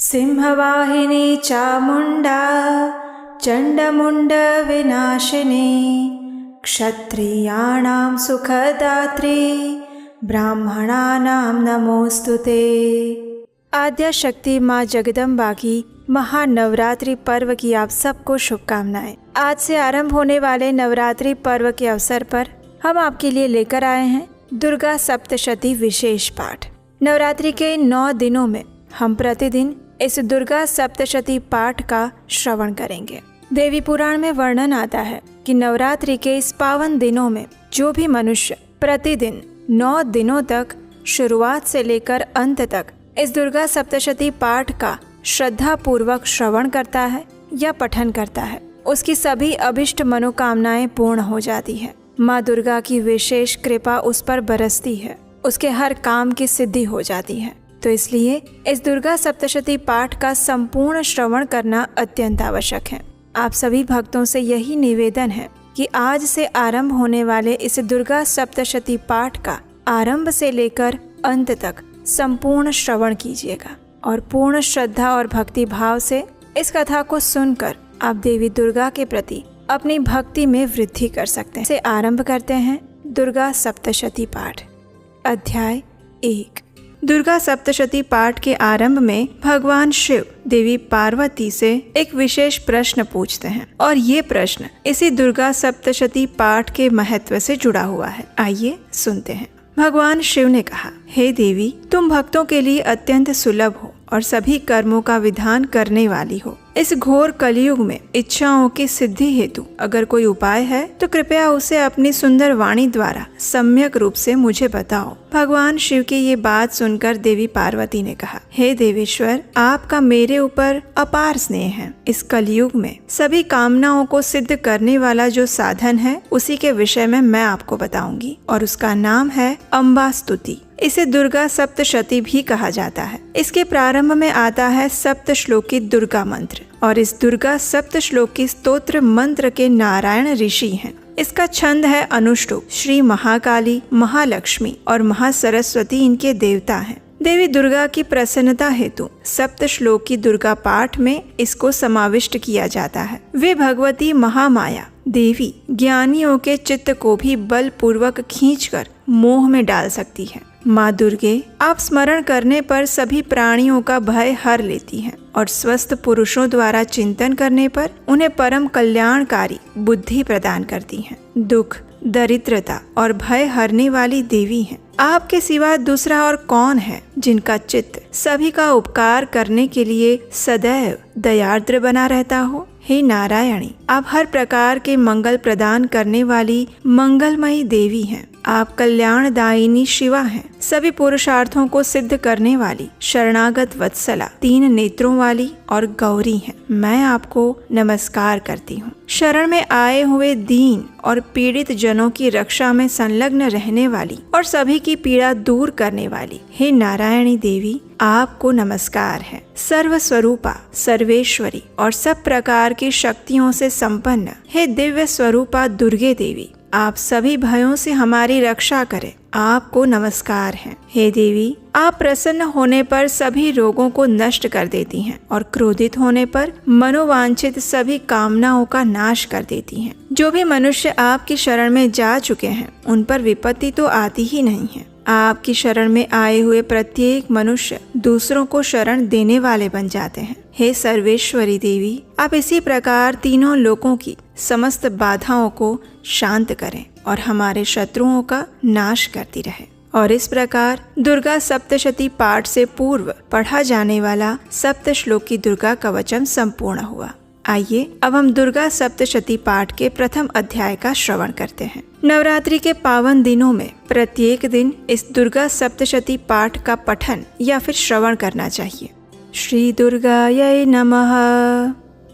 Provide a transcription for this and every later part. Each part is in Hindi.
सिंहवाहिनी चामुण्डा चण्डमुण्डविनाशिनी क्षत्रियाणां सुखदात्री ब्राह्मणानां नमोस्तुते। आद्या शक्ति माँ जगदम्बा की महानवरात्रि पर्व की आप सबको शुभकामनाएं। आज से आरंभ होने वाले नवरात्रि पर्व के अवसर पर हम आपके लिए लेकर आए हैं दुर्गा सप्तशती विशेष पाठ। नवरात्रि के 9 दिनों में हम प्रतिदिन इस दुर्गा सप्तशती पाठ का श्रवण करेंगे। देवी पुराण में वर्णन आता है कि नवरात्रि के इस पावन दिनों में जो भी मनुष्य प्रतिदिन 9 दिनों तक शुरुआत से लेकर अंत तक इस दुर्गा सप्तशती पाठ का श्रद्धा पूर्वक श्रवण करता है या पठन करता है, उसकी सभी अभिष्ट मनोकामनाएं पूर्ण हो जाती है। माँ दुर्गा की विशेष कृपा उस पर बरसती है, उसके हर काम की सिद्धि हो जाती है। तो इसलिए इस दुर्गा सप्तशती पाठ का संपूर्ण श्रवण करना अत्यंत आवश्यक है। आप सभी भक्तों से यही निवेदन है कि आज से आरंभ होने वाले इस दुर्गा सप्तशती पाठ का आरंभ से लेकर अंत तक संपूर्ण श्रवण कीजिएगा और पूर्ण श्रद्धा और भक्ति भाव से इस कथा को सुनकर आप देवी दुर्गा के प्रति अपनी भक्ति में वृद्धि कर सकते हैं। से आरंभ करते हैं दुर्गा सप्तशती पाठ। अध्याय 1। दुर्गा सप्तशती पाठ के आरंभ में भगवान शिव देवी पार्वती से एक विशेष प्रश्न पूछते हैं और ये प्रश्न इसी दुर्गा सप्तशती पाठ के महत्व से जुड़ा हुआ है। आइए सुनते हैं। भगवान शिव ने कहा, हे देवी, तुम भक्तों के लिए अत्यंत सुलभ हो और सभी कर्मों का विधान करने वाली हो। इस घोर कलयुग में इच्छाओं की सिद्धि हेतु अगर कोई उपाय है तो कृपया उसे अपनी सुंदर वाणी द्वारा सम्यक रूप से मुझे बताओ। भगवान शिव की ये बात सुनकर देवी पार्वती ने कहा, हे देवेश्वर, आपका मेरे ऊपर अपार स्नेह है। इस कलयुग में सभी कामनाओं को सिद्ध करने वाला जो साधन है उसी के विषय में मैं आपको बताऊंगी और उसका नाम है अम्बा स्तुति। इसे दुर्गा सप्तशती भी कहा जाता है। इसके प्रारंभ में आता है सप्त श्लोकी दुर्गा मंत्र और इस दुर्गा सप्त श्लोकी स्तोत्र मंत्र के नारायण ऋषि हैं। इसका छंद है अनुष्टुप। श्री महाकाली, महालक्ष्मी और महासरस्वती इनके देवता हैं। देवी दुर्गा की प्रसन्नता हेतु सप्त श्लोकी दुर्गा पाठ में इसको समाविष्ट किया जाता है। वे भगवती महामाया देवी ज्ञानियों के चित्त को भी बल पूर्वक खींचकर मोह में डाल सकती है। माँ दुर्गे आप स्मरण करने पर सभी प्राणियों का भय हर लेती हैं और स्वस्थ पुरुषों द्वारा चिंतन करने पर उन्हें परम कल्याणकारी बुद्धि प्रदान करती हैं। दुख, दरिद्रता और भय हरने वाली देवी हैं। आपके सिवा दूसरा और कौन है जिनका चित्त सभी का उपकार करने के लिए सदैव दयार्द्र बना रहता हो। हे नारायणी, आप हर प्रकार के मंगल प्रदान करने वाली मंगलमयी देवी हैं। आप कल्याणदायिनी शिवा हैं। सभी पुरुषार्थों को सिद्ध करने वाली शरणागत वत्सला, 3 नेत्रों वाली और गौरी हैं। मैं आपको नमस्कार करती हूँ। शरण में आए हुए दीन और पीड़ित जनों की रक्षा में संलग्न रहने वाली और सभी की पीड़ा दूर करने वाली हे नारायणी देवी, आपको नमस्कार है। सर्व स्वरूपा, सर्वेश्वरी और सब प्रकार की शक्तियों से संपन्न हे दिव्य स्वरूपा दुर्गे देवी, आप सभी भयों से हमारी रक्षा करें। आपको नमस्कार है। हे देवी, आप प्रसन्न होने पर सभी रोगों को नष्ट कर देती हैं और क्रोधित होने पर मनोवांछित सभी कामनाओं का नाश कर देती हैं। जो भी मनुष्य आपकी शरण में जा चुके हैं उन पर विपत्ति तो आती ही नहीं है। आपकी शरण में आए हुए प्रत्येक मनुष्य दूसरों को शरण देने वाले बन जाते हैं। हे सर्वेश्वरी देवी, आप इसी प्रकार तीनों लोकों की समस्त बाधाओं को शांत करें और हमारे शत्रुओं का नाश करती रहे। और इस प्रकार दुर्गा सप्तशती पाठ से पूर्व पढ़ा जाने वाला सप्त श्लोकी दुर्गा कवचम संपूर्ण हुआ। आइए अब हम दुर्गा सप्तशती पाठ के प्रथम अध्याय का श्रवण करते हैं। नवरात्रि के पावन दिनों में प्रत्येक दिन इस दुर्गा सप्तशती पाठ का पठन या फिर श्रवण करना चाहिए। श्री दुर्गायै नमः।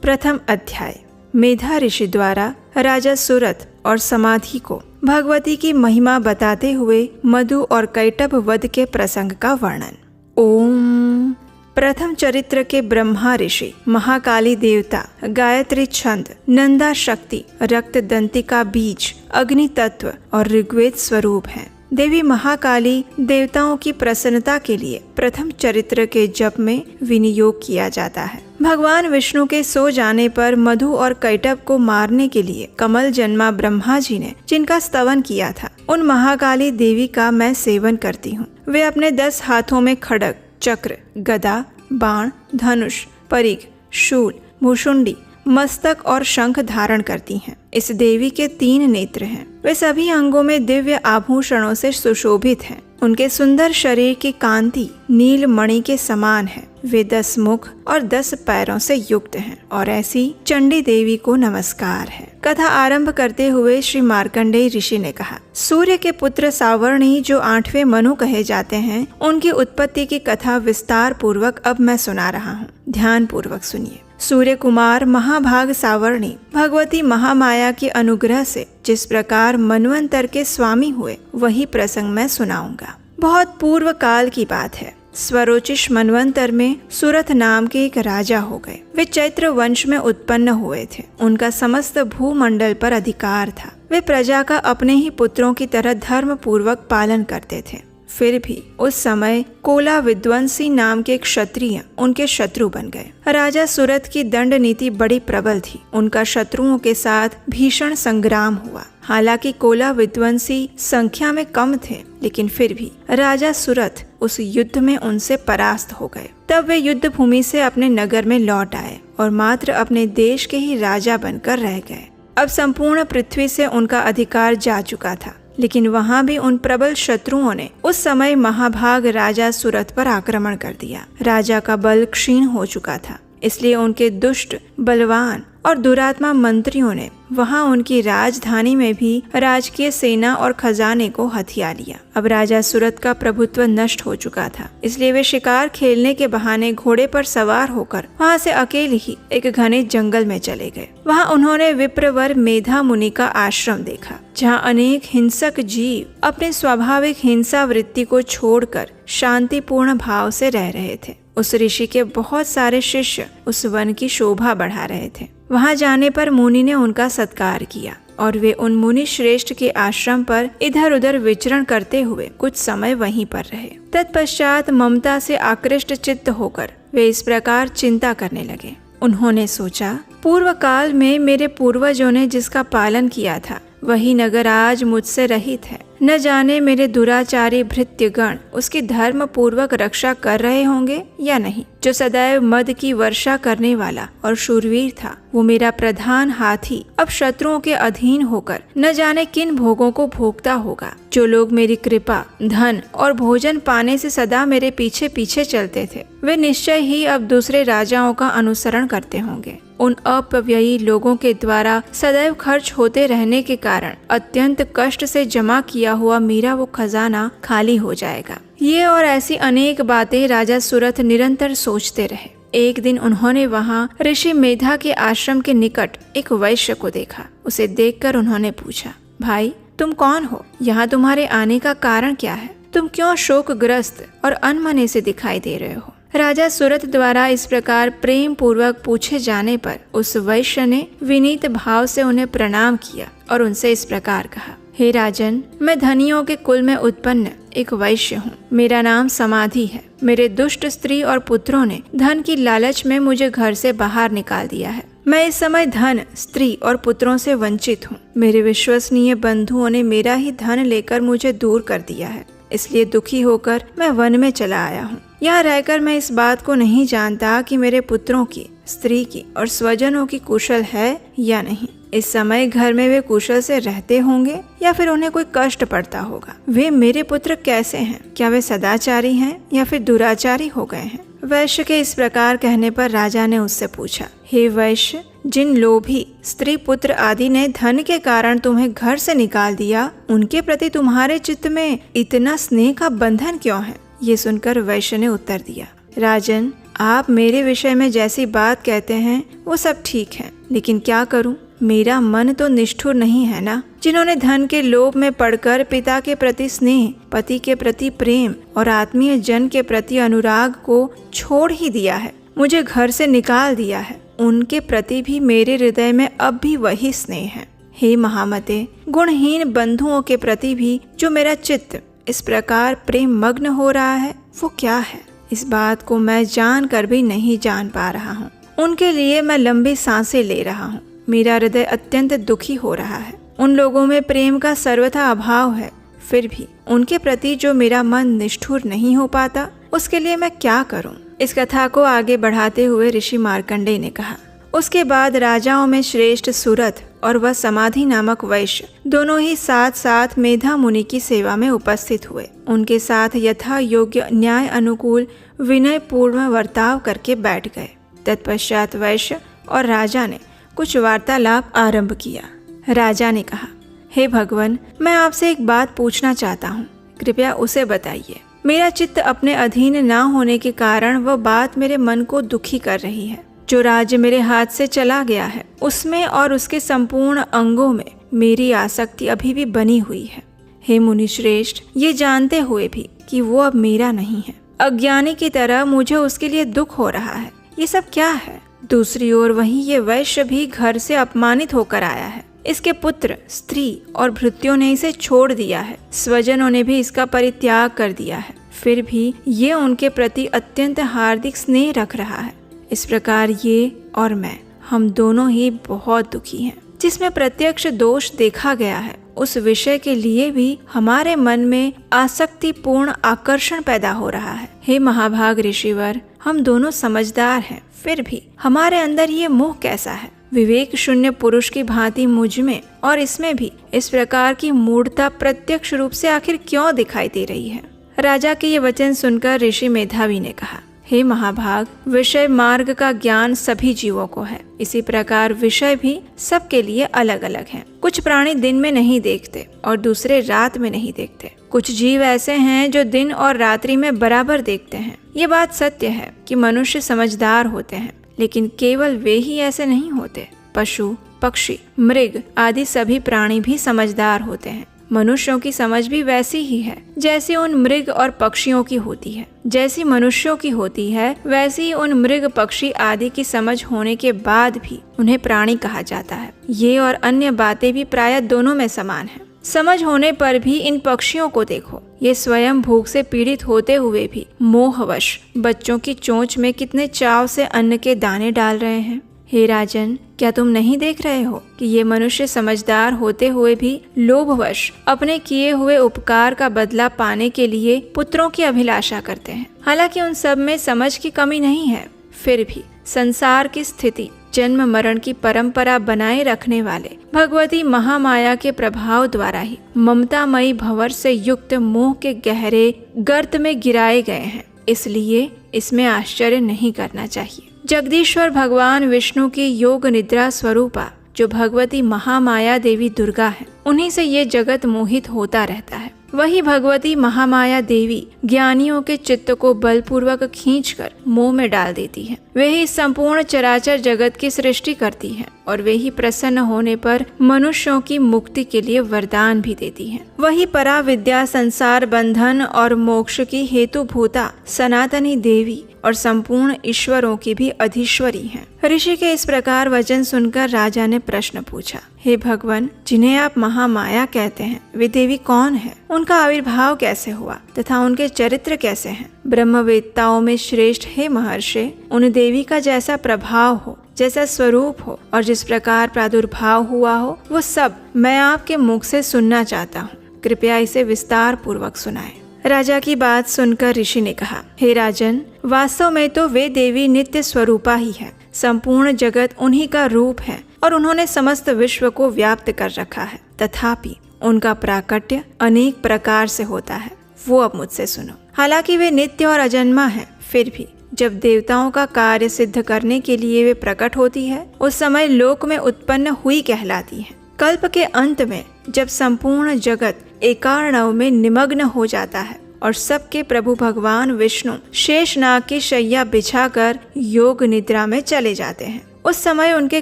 प्रथम अध्याय। मेधा ऋषि द्वारा राजा सुरथ और समाधि को भगवती की महिमा बताते हुए मधु और कैटभ वध के प्रसंग का वर्णन। ओम। प्रथम चरित्र के ब्रह्मा ऋषि, महाकाली देवता, गायत्री छंद, नंदा शक्ति, रक्त दंतिका बीज, अग्नि तत्व और ऋग्वेद स्वरूप हैं। देवी महाकाली देवताओं की प्रसन्नता के लिए प्रथम चरित्र के जप में विनियोग किया जाता है। भगवान विष्णु के सो जाने पर मधु और कैटभ को मारने के लिए कमल जन्मा ब्रह्मा जी ने जिनका स्तवन किया था, उन महाकाली देवी का मैं सेवन करती हूँ। वे अपने 10 हाथों में खड्ग, चक्र, गदा, बाण, धनुष, परिघ, शूल, भुशुंडी, मस्तक और शंख धारण करती हैं। इस देवी के 3 नेत्र हैं। वे सभी अंगों में दिव्य आभूषणों से सुशोभित हैं। उनके सुंदर शरीर की कांति नील मणि के समान है। वे 10 मुख और 10 पैरों से युक्त हैं और ऐसी चंडी देवी को नमस्कार है। कथा आरंभ करते हुए श्री मार्कंडेय ऋषि ने कहा, सूर्य के पुत्र सावर्णी जो 8वें मनु कहे जाते हैं, उनकी उत्पत्ति की कथा विस्तार पूर्वक अब मैं सुना रहा हूँ। ध्यान पूर्वक सुनिए। सूर्य कुमार महाभाग सावर्णी भगवती महामाया के अनुग्रह से जिस प्रकार मनवंतर के स्वामी हुए, वही प्रसंग मैं सुनाऊंगा। बहुत पूर्व काल की बात है। स्वरोचिष मनवंतर में सुरथ नाम के एक राजा हो गए। वे चैत्र वंश में उत्पन्न हुए थे। उनका समस्त भूमंडल पर अधिकार था। वे प्रजा का अपने ही पुत्रों की तरह धर्म पूर्वक पालन करते थे। फिर भी उस समय कोला विद्वंसी नाम के क्षत्रिय उनके शत्रु बन गए। राजा सुरथ की दंड नीति बड़ी प्रबल थी। उनका शत्रुओं के साथ भीषण संग्राम हुआ। हालांकि कोला विद्वंसी संख्या में कम थे, लेकिन फिर भी राजा सुरथ उस युद्ध में उनसे परास्त हो गए। तब वे युद्ध भूमि से अपने नगर में लौट आए और मात्र अपने देश के ही राजा बनकर रह गए। अब संपूर्ण पृथ्वी से उनका अधिकार जा चुका था, लेकिन वहाँ भी उन प्रबल शत्रुओं ने उस समय महाभाग राजा सुरथ पर आक्रमण कर दिया। राजा का बल क्षीण हो चुका था, इसलिए उनके दुष्ट, बलवान और दुरात्मा मंत्रियों ने वहां उनकी राजधानी में भी राजकीय सेना और खजाने को हथिया लिया। अब राजा सुरथ का प्रभुत्व नष्ट हो चुका था, इसलिए वे शिकार खेलने के बहाने घोड़े पर सवार होकर वहां से अकेले ही एक घने जंगल में चले गए। वहां उन्होंने विप्रवर मेधा मुनि का आश्रम देखा, जहां अनेक हिंसक जीव अपने स्वाभाविक हिंसा वृत्ति को छोड़कर शांतिपूर्ण भाव से रह रहे थे। उस ऋषि के बहुत सारे शिष्य उस वन की शोभा बढ़ा रहे थे। वहां जाने पर मुनि ने उनका सत्कार किया और वे उन मुनि श्रेष्ठ के आश्रम पर इधर उधर विचरण करते हुए कुछ समय वहीं पर रहे। तत्पश्चात ममता से आकृष्ट चित्त होकर वे इस प्रकार चिंता करने लगे। उन्होंने सोचा, पूर्व काल में मेरे पूर्वजों ने जिसका पालन किया था, वही नगर आज मुझसे रहित है। न जाने मेरे दुराचारी भृत्यगण उसकी धर्म पूर्वक रक्षा कर रहे होंगे या नहीं। जो सदैव मद की वर्षा करने वाला और शूरवीर था, वो मेरा प्रधान हाथी अब शत्रुओं के अधीन होकर न जाने किन भोगों को भोगता होगा। जो लोग मेरी कृपा, धन और भोजन पाने से सदा मेरे पीछे पीछे चलते थे, वे निश्चय ही अब दूसरे राजाओं का अनुसरण करते होंगे। उन अपव्ययी लोगों के द्वारा सदैव खर्च होते रहने के कारण अत्यंत कष्ट से जमा किया हुआ मेरा वो खजाना खाली हो जाएगा। ये और ऐसी अनेक बातें राजा सुरथ निरंतर सोचते रहे। एक दिन उन्होंने वहाँ ऋषि मेधा के आश्रम के निकट एक वैश्य को देखा। उसे देखकर उन्होंने पूछा, भाई तुम कौन हो? यहाँ तुम्हारे आने का कारण क्या है? तुम क्यों शोकग्रस्त और अनमने से दिखाई दे रहे हो? राजा सुरथ द्वारा इस प्रकार प्रेम पूर्वक पूछे जाने पर उस वैश्य ने विनीत भाव से उन्हें प्रणाम किया और उनसे इस प्रकार कहा, हे राजन, मैं धनियों के कुल में उत्पन्न एक वैश्य हूँ। मेरा नाम समाधि है। मेरे दुष्ट स्त्री और पुत्रों ने धन की लालच में मुझे घर से बाहर निकाल दिया है। मैं इस समय धन, स्त्री और पुत्रों से वंचित हूँ। मेरे विश्वसनीय बंधुओं ने मेरा ही धन लेकर मुझे दूर कर दिया है, इसलिए दुखी होकर मैं वन में चला आया हूँ। यहाँ रहकर मैं इस बात को नहीं जानता कि मेरे पुत्रों की, स्त्री की और स्वजनों की कुशल है या नहीं। इस समय घर में वे कुशल से रहते होंगे या फिर उन्हें कोई कष्ट पड़ता होगा। वे मेरे पुत्र कैसे हैं? क्या वे सदाचारी हैं या फिर दुराचारी हो गए हैं? वैश्य के इस प्रकार कहने पर राजा ने उससे पूछा, हे वैश्य, जिन लोभी स्त्री पुत्र आदि ने धन के कारण तुम्हें घर से निकाल दिया, उनके प्रति तुम्हारे चित्त में इतना स्नेह का बंधन क्यों है? ये सुनकर वैश्य ने उत्तर दिया, राजन, आप मेरे विषय में जैसी बात कहते हैं वो सब ठीक है, लेकिन क्या करूं? मेरा मन तो निष्ठुर नहीं है ना। जिन्होंने धन के लोभ में पड़कर पिता के प्रति स्नेह, पति के प्रति प्रेम और आत्मीय जन के प्रति अनुराग को छोड़ ही दिया है, मुझे घर से निकाल दिया है, उनके प्रति भी मेरे हृदय में अब भी वही स्नेह है। हे महामते, गुणहीन बंधुओं के प्रति भी जो मेरा चित्त इस प्रकार प्रेम मग्न हो रहा है वो क्या है? इस बात को मैं जान कर भी नहीं जान पा रहा हूँ। उनके लिए मैं लंबी सांसें ले रहा हूँ। मेरा हृदय अत्यंत दुखी हो रहा है। उन लोगों में प्रेम का सर्वथा अभाव है, फिर भी उनके प्रति जो मेरा मन निष्ठुर नहीं हो पाता, उसके लिए मैं क्या करूं? इस कथा को आगे बढ़ाते हुए ऋषि मार्कंडेय ने कहा, उसके बाद राजाओं में श्रेष्ठ सुरथ और वह समाधि नामक वैश्य दोनों ही साथ साथ मेधा मुनि की सेवा में उपस्थित हुए। उनके साथ यथा योग्य न्याय अनुकूल विनय पूर्ण वर्ताव करके बैठ गए। तत्पश्चात वैश्य और राजा ने कुछ वार्तालाप आरंभ किया। राजा ने कहा, हे भगवान, मैं आपसे एक बात पूछना चाहता हूँ, कृपया उसे बताइए। मेरा चित्त अपने अधीन ना होने के कारण वह बात मेरे मन को दुखी कर रही है। जो राज्य मेरे हाथ से चला गया है उसमें और उसके संपूर्ण अंगों में मेरी आसक्ति अभी भी बनी हुई है। हे मुनि श्रेष्ठ, ये जानते हुए भी कि वो अब मेरा नहीं है, अज्ञानी की तरह मुझे उसके लिए दुख हो रहा है। ये सब क्या है? दूसरी ओर वहीं ये वैश्य भी घर से अपमानित होकर आया है। इसके पुत्र, स्त्री और भृत्यों ने इसे छोड़ दिया है। स्वजनों ने भी इसका परित्याग कर दिया है। फिर भी ये उनके प्रति अत्यंत हार्दिक स्नेह रख रहा है। इस प्रकार ये और मैं, हम दोनों ही बहुत दुखी हैं। जिसमें प्रत्यक्ष दोष देखा गया है उस विषय के लिए भी हमारे मन में आसक्तिपूर्ण आकर्षण पैदा हो रहा है। हे महाभाग ऋषिवर, हम दोनों समझदार हैं, फिर भी हमारे अंदर ये मोह कैसा है? विवेक शून्य पुरुष की भांति मुझ में और इसमें भी इस प्रकार की मूढ़ता प्रत्यक्ष रूप से आखिर क्यों दिखाई दे रही है? राजा के ये वचन सुनकर ऋषि मेधावी ने कहा, हे महाभाग, विषय मार्ग का ज्ञान सभी जीवों को है। इसी प्रकार विषय भी सबके लिए अलग अलग हैं। कुछ प्राणी दिन में नहीं देखते और दूसरे रात में नहीं देखते। कुछ जीव ऐसे हैं जो दिन और रात्रि में बराबर देखते हैं। ये बात सत्य है कि मनुष्य समझदार होते हैं, लेकिन केवल वे ही ऐसे नहीं होते। पशु, पक्षी, मृग आदि सभी प्राणी भी समझदार होते हैं। मनुष्यों की समझ भी वैसी ही है जैसी उन मृग और पक्षियों की होती है। जैसी मनुष्यों की होती है वैसी ही उन मृग, पक्षी आदि की समझ होने के बाद भी उन्हें प्राणी कहा जाता है। ये और अन्य बातें भी प्रायः दोनों में समान है। समझ होने पर भी इन पक्षियों को देखो, ये स्वयं भूख से पीड़ित होते हुए भी मोहवश बच्चों की चोंच में कितने चाव से अन्न के दाने डाल रहे हैं। हे राजन, क्या तुम नहीं देख रहे हो कि ये मनुष्य समझदार होते हुए भी लोभवश अपने किए हुए उपकार का बदला पाने के लिए पुत्रों की अभिलाषा करते हैं। हालांकि उन सब में समझ की कमी नहीं है, फिर भी संसार की स्थिति, जन्म मरण की परंपरा बनाए रखने वाले भगवती महामाया के प्रभाव द्वारा ही ममतामयी भंवर से युक्त मोह के गहरे गर्त में गिराए गए हैं। इसलिए इसमें आश्चर्य नहीं करना चाहिए। जगदीश्वर भगवान विष्णु की योग निद्रा स्वरूपा जो भगवती महामाया देवी दुर्गा है, उन्हीं से ये जगत मोहित होता रहता है। वही भगवती महामाया देवी ज्ञानियों के चित्त को बलपूर्वक खींचकर मोह में डाल देती है। वे ही संपूर्ण चराचर जगत की सृष्टि करती हैं और वे ही प्रसन्न होने पर मनुष्यों की मुक्ति के लिए वरदान भी देती हैं। वही पराविद्या संसार बंधन और मोक्ष की हेतुभूता सनातनी देवी और संपूर्ण ईश्वरों की भी अधीश्वरी हैं। ऋषि के इस प्रकार वचन सुनकर राजा ने प्रश्न पूछा, हे भगवान, जिन्हें आप महामाया कहते हैं, वे देवी कौन है? उनका आविर्भाव कैसे हुआ तथा उनके चरित्र कैसे हैं? ब्रह्मवेत्ताओं में श्रेष्ठ हे महर्षि, उन देवी का जैसा प्रभाव हो, जैसा स्वरूप हो और जिस प्रकार प्रादुर्भाव हुआ हो, वो सब मैं आपके मुख से सुनना चाहता हूँ। कृपया इसे विस्तार पूर्वक सुनाएं। राजा की बात सुनकर ऋषि ने कहा, हे राजन, वास्तव में तो वे देवी नित्य स्वरूपा ही है। संपूर्ण जगत उन्हीं का रूप है और उन्होंने समस्त विश्व को व्याप्त कर रखा है। तथापि उनका प्राकट्य अनेक प्रकार से होता है, वो अब मुझसे सुनो। हालांकि वे नित्य और अजन्मा है, फिर भी जब देवताओं का कार्य सिद्ध करने के लिए वे प्रकट होती है, उस समय लोक में उत्पन्न हुई कहलाती है। कल्प के अंत में जब संपूर्ण जगत एकार्णव में निमग्न हो जाता है और सबके प्रभु भगवान विष्णु शेषनाग की शैया बिछाकर योग निद्रा में चले जाते हैं, उस समय उनके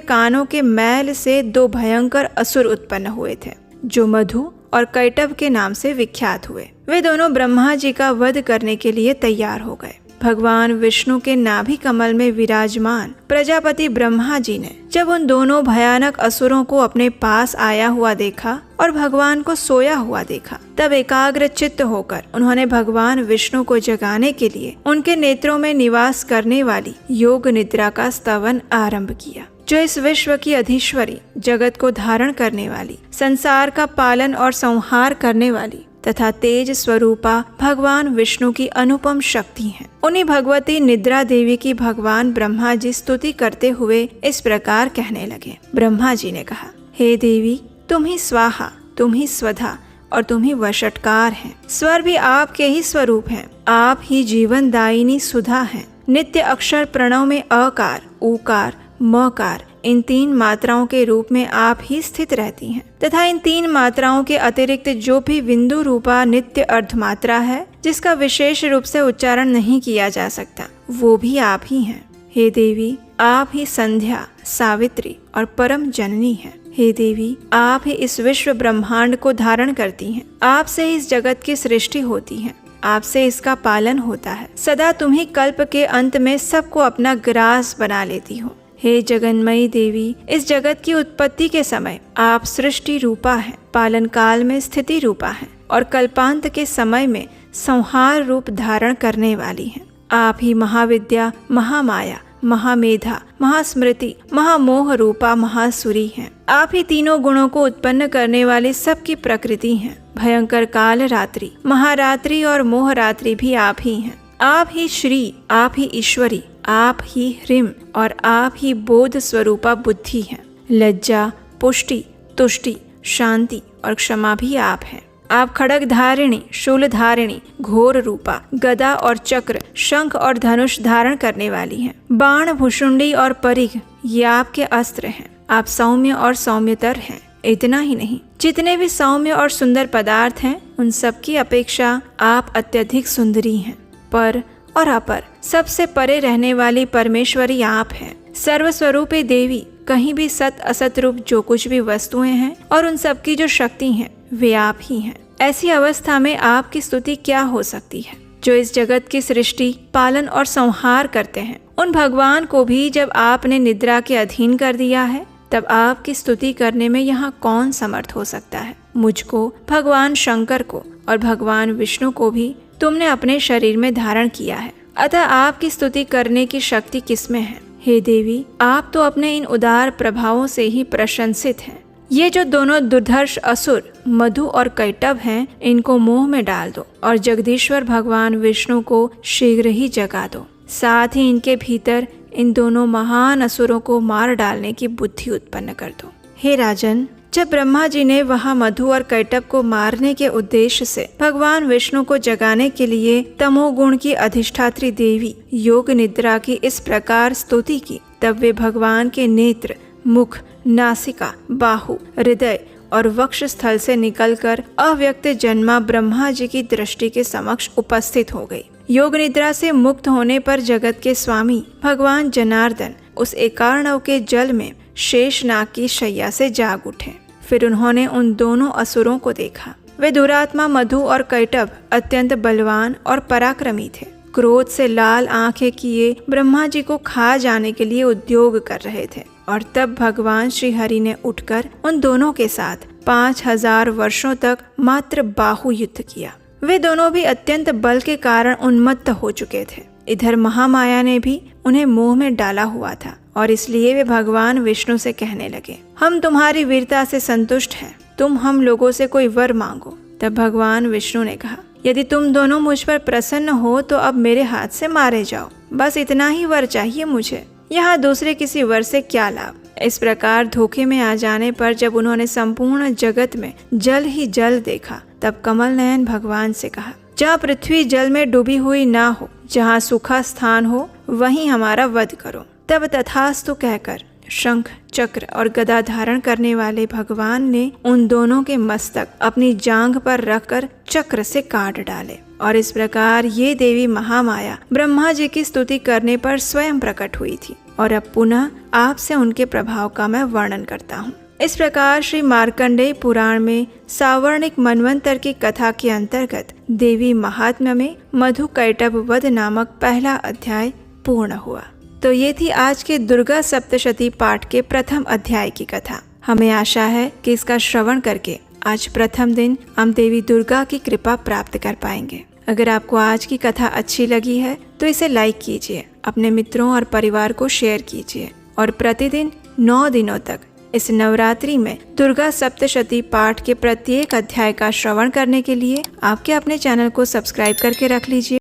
कानों के मैल से दो भयंकर असुर उत्पन्न हुए थे, जो मधु और कैटभ के नाम से विख्यात हुए। वे दोनों ब्रह्मा जी का वध करने के लिए तैयार हो गए। भगवान विष्णु के नाभि कमल में विराजमान प्रजापति ब्रह्मा जी ने जब उन दोनों भयानक असुरों को अपने पास आया हुआ देखा और भगवान को सोया हुआ देखा, तब एकाग्र चित्त होकर उन्होंने भगवान विष्णु को जगाने के लिए उनके नेत्रों में निवास करने वाली योग निद्रा का स्तवन आरंभ किया, जो इस विश्व की अधीश्वरी, जगत को धारण करने वाली, संसार का पालन और संहार करने वाली तथा तेज स्वरूपा भगवान विष्णु की अनुपम शक्ति है। उन्हीं भगवती निद्रा देवी की भगवान ब्रह्मा जी स्तुति करते हुए इस प्रकार कहने लगे। ब्रह्मा जी ने कहा, हे देवी, तुम ही स्वाहा, तुम ही स्वधा और तुम ही वषटकार हैं। स्वर भी आपके ही स्वरूप हैं। आप ही जीवन दायिनी सुधा हैं। नित्य अक्षर प्रणव में अकार, उकार, मकार इन 3 मात्राओं के रूप में आप ही स्थित रहती हैं तथा इन 3 मात्राओं के अतिरिक्त जो भी बिंदु रूपा नित्य अर्धमात्रा है, जिसका विशेष रूप से उच्चारण नहीं किया जा सकता, वो भी आप ही हैं। हे देवी, आप ही संध्या, सावित्री और परम जननी हैं। हे देवी, आप ही इस विश्व ब्रह्मांड को धारण करती हैं। आपसे ही इस जगत की सृष्टि होती है, आपसे इसका पालन होता है। सदा तुम ही कल्प के अंत में सबको अपना ग्रास बना लेती हो। हे जगन्मयी देवी, इस जगत की उत्पत्ति के समय आप सृष्टि रूपा हैं, पालन काल में स्थिति रूपा हैं और कल्पांत के समय में संहार रूप धारण करने वाली हैं। आप ही महाविद्या, महामाया, महामेधा, महास्मृति, महामोह रूपा महासुरी हैं। आप ही तीनों गुणों को उत्पन्न करने वाली सबकी प्रकृति हैं। भयंकर काल रात्रि, महारात्रि और मोह रात्रि भी आप ही हैं। आप ही श्री, आप ही ईश्वरी, आप ही ह्रीम और आप ही बोध स्वरूपा बुद्धि हैं। लज्जा, पुष्टि, तुष्टि, शांति और क्षमा भी आप हैं। आप खड़ग धारिणी, शूल धारिणी, घोर रूपा, गदा और चक्र, शंख और धनुष धारण करने वाली हैं। बाण, भुषुंडी और परिघ ये आपके अस्त्र हैं। आप सौम्य और सौम्यतर हैं। इतना ही नहीं, जितने भी सौम्य और सुंदर पदार्थ हैं, उन सब की अपेक्षा आप अत्यधिक सुंदरी हैं। पर और अपर, सबसे परे रहने वाली परमेश्वरी आप हैं। सर्वस्वरूपे देवी, कहीं भी सत असत रूप जो कुछ भी वस्तुएं हैं और उन सब की जो शक्ति हैं, वे आप ही हैं। ऐसी अवस्था में आपकी स्तुति क्या हो सकती है? जो इस जगत की सृष्टि, पालन और संहार करते हैं, उन भगवान को भी जब आपने निद्रा के अधीन कर दिया है, तब आपकी स्तुति करने में यहाँ कौन समर्थ हो सकता है? मुझको, भगवान शंकर को और भगवान विष्णु को भी तुमने अपने शरीर में धारण किया है, अतः आपकी स्तुति करने की शक्ति किसमें है? हे देवी, आप तो अपने इन उदार प्रभावों से ही प्रशंसित हैं। ये जो दोनों दुर्धर्ष असुर मधु और कैटभ हैं, इनको मोह में डाल दो और जगदीश्वर भगवान विष्णु को शीघ्र ही जगा दो। साथ ही इनके भीतर इन दोनों महान असुरों को मार डालने की बुद्धि उत्पन्न कर दो। हे राजन, जब ब्रह्मा जी ने वहाँ मधु और कैटभ को मारने के उद्देश्य से भगवान विष्णु को जगाने के लिए तमोगुण की अधिष्ठात्री देवी योग निद्रा की इस प्रकार स्तुति की, तब वे भगवान के नेत्र, मुख, नासिका, बाहु, हृदय और वक्ष स्थल से निकलकर अव्यक्त जन्मा ब्रह्मा जी की दृष्टि के समक्ष उपस्थित हो गई। योग निद्रा से मुक्त होने पर जगत के स्वामी भगवान जनार्दन उस एकार्णव के जल में शेषनाग की शैया से जाग उठे। फिर उन्होंने उन दोनों असुरों को देखा। वे दुरात्मा मधु और कैटभ अत्यंत बलवान और पराक्रमी थे। क्रोध से लाल आंखें किए ब्रह्मा जी को खा जाने के लिए उद्योग कर रहे थे। और तब भगवान श्री हरि ने उठकर उन दोनों के साथ 5000 वर्षों तक मात्र बाहु युद्ध किया। वे दोनों भी अत्यंत बल के कारण उन्मत्त हो चुके थे। इधर महामाया ने भी उन्हें मोह में डाला हुआ था और इसलिए वे भगवान विष्णु से कहने लगे, हम तुम्हारी वीरता से संतुष्ट हैं, तुम हम लोगों से कोई वर मांगो। तब भगवान विष्णु ने कहा, यदि तुम दोनों मुझ पर प्रसन्न हो तो अब मेरे हाथ से मारे जाओ। बस इतना ही वर चाहिए मुझे, यहाँ दूसरे किसी वर से क्या लाभ। इस प्रकार धोखे में आ जाने पर जब उन्होंने संपूर्ण जगत में जल ही जल देखा, तब कमल नयन भगवान से कहा, जहाँ पृथ्वी जल में डूबी हुई ना हो, जहाँ सूखा स्थान हो, वहीं हमारा वध करो। तब तथास्तु कहकर शंख, चक्र और गदा धारण करने वाले भगवान ने उन दोनों के मस्तक अपनी जांघ पर रखकर चक्र से काट डाले। और इस प्रकार ये देवी महामाया ब्रह्मा जी की स्तुति करने पर स्वयं प्रकट हुई थी। और अब पुनः आपसे उनके प्रभाव का मैं वर्णन करता हूँ। इस प्रकार श्री मार्कंडेय पुराण में सावर्णिक मनवंतर की कथा के अंतर्गत देवी महात्म्य में मधु कैटभ वध नामक पहला अध्याय पूर्ण हुआ। तो ये थी आज के दुर्गा सप्तशती पाठ के प्रथम अध्याय की कथा। हमें आशा है कि इसका श्रवण करके आज प्रथम दिन हम देवी दुर्गा की कृपा प्राप्त कर पाएंगे। अगर आपको आज की कथा अच्छी लगी है तो इसे लाइक कीजिए, अपने मित्रों और परिवार को शेयर कीजिए और प्रतिदिन 9 दिनों तक इस नवरात्रि में दुर्गा सप्तशती पाठ के प्रत्येक अध्याय का श्रवण करने के लिए आपके अपने चैनल को सब्सक्राइब करके रख लीजिए।